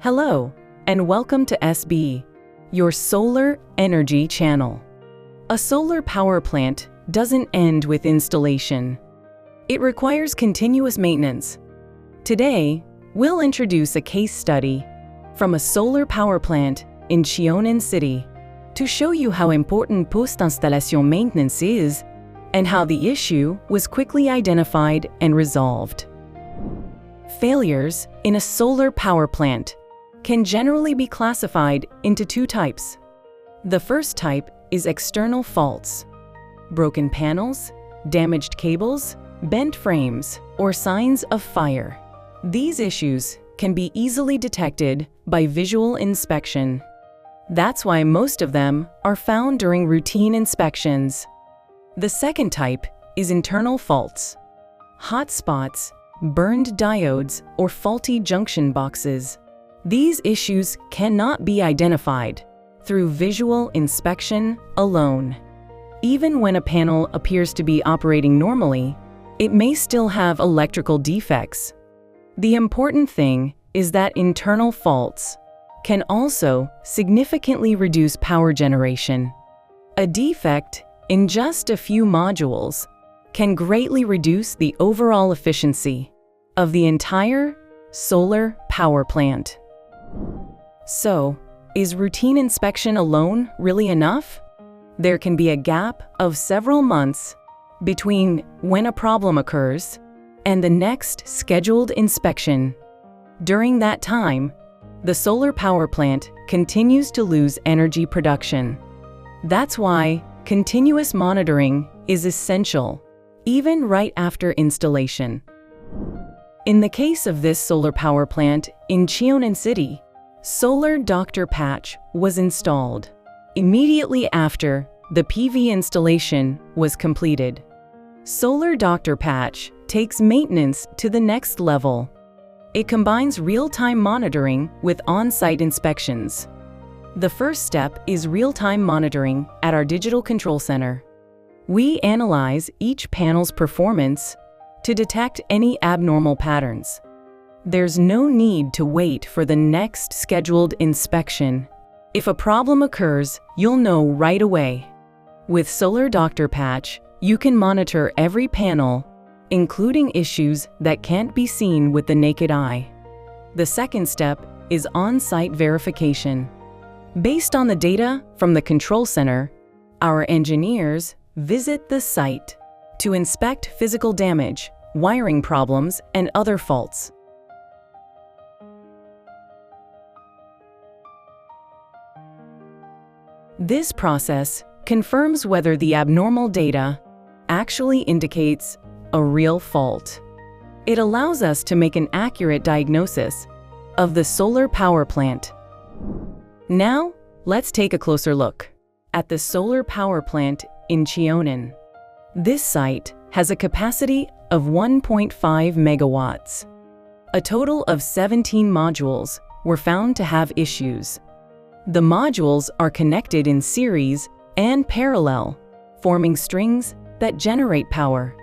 Hello, and welcome to SB, your solar energy channel. A solar power plant doesn't end with installation. It requires continuous maintenance. Today, we'll introduce a case study from a solar power plant in Cheonan City to show you how important post-installation maintenance is and how the issue was quickly identified and resolved. Failures in a solar power plant can generally be classified into two types. The first type is external faults: broken panels, damaged cables, bent frames, or signs of fire. These issues can be easily detected by visual inspection. That's why most of them are found during routine inspections. The second type is internal faults: hot spots, burned diodes, or faulty junction boxes. These issues cannot be identified through visual inspection alone. Even when a panel appears to be operating normally, it may still have electrical defects. The important thing is that internal faults can also significantly reduce power generation. A defect in just a few modules can greatly reduce the overall efficiency of the entire solar power plant. So, is routine inspection alone really enough? There can be a gap of several months between when a problem occurs and the next scheduled inspection. During that time, the solar power plant continues to lose energy production. That's why continuous monitoring is essential, even right after installation. In the case of this solar power plant in Cheonan City, Solar Doctor Patch was installed immediately after the PV installation was completed. Solar Doctor Patch takes maintenance to the next level. It combines real-time monitoring with on-site inspections. The first step is real-time monitoring at our digital control center. We analyze each panel's performance to detect any abnormal patterns. There's no need to wait for the next scheduled inspection. If a problem occurs, you'll know right away. With Solar Doctor Patch, you can monitor every panel, including issues that can't be seen with the naked eye. The second step is on-site verification. Based on the data from the control center, our engineers visit the site to inspect physical damage, wiring problems, and other faults. This process confirms whether the abnormal data actually indicates a real fault. It allows us to make an accurate diagnosis of the solar power plant. Now, let's take a closer look at the solar power plant in Cheonan. This site has a capacity of 1.5 megawatts. A total of 17 modules were found to have issues. The modules are connected in series and parallel, forming strings that generate power.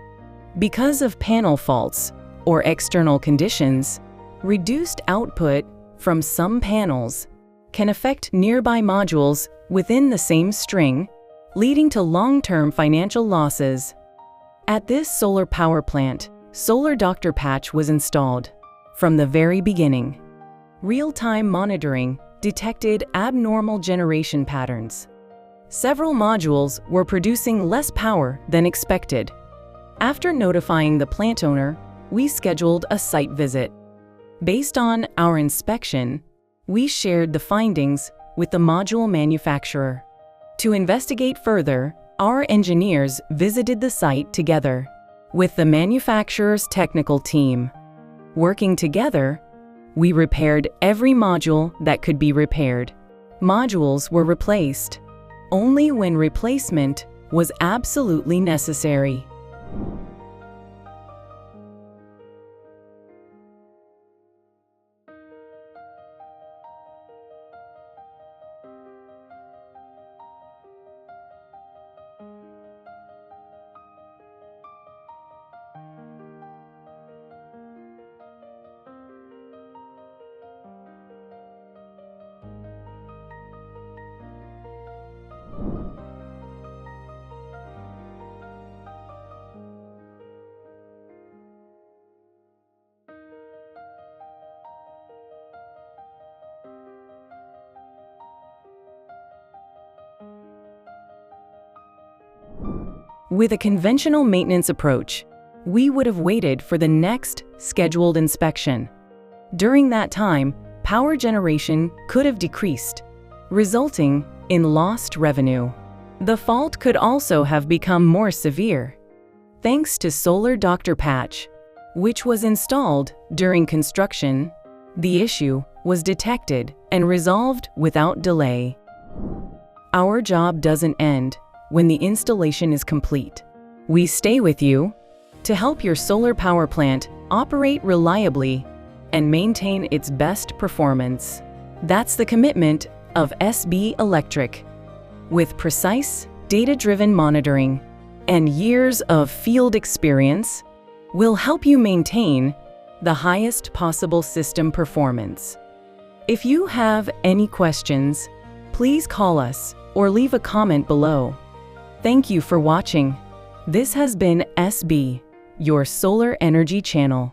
Because of panel faults or external conditions, reduced output from some panels can affect nearby modules within the same string, leading to long-term financial losses. At this solar power plant, Solar Doctor Patch was installed from the very beginning. Real-time monitoring detected abnormal generation patterns. Several modules were producing less power than expected. After notifying the plant owner, we scheduled a site visit. Based on our inspection, we shared the findings with the module manufacturer. To investigate further, our engineers visited the site together with the manufacturer's technical team. Working together, we repaired every module that could be repaired. Modules were replaced only when replacement was absolutely necessary. With a conventional maintenance approach, we would have waited for the next scheduled inspection. During that time, power generation could have decreased, resulting in lost revenue. The fault could also have become more severe. Thanks to Solar Doctor Patch, which was installed during construction, the issue was detected and resolved without delay. Our job doesn't end when the installation is complete. We stay with you to help your solar power plant operate reliably and maintain its best performance. That's the commitment of SB Electric. With precise, data-driven monitoring and years of field experience, we'll help you maintain the highest possible system performance. If you have any questions, please call us or leave a comment below. Thank you for watching. This has been SB, your solar energy channel.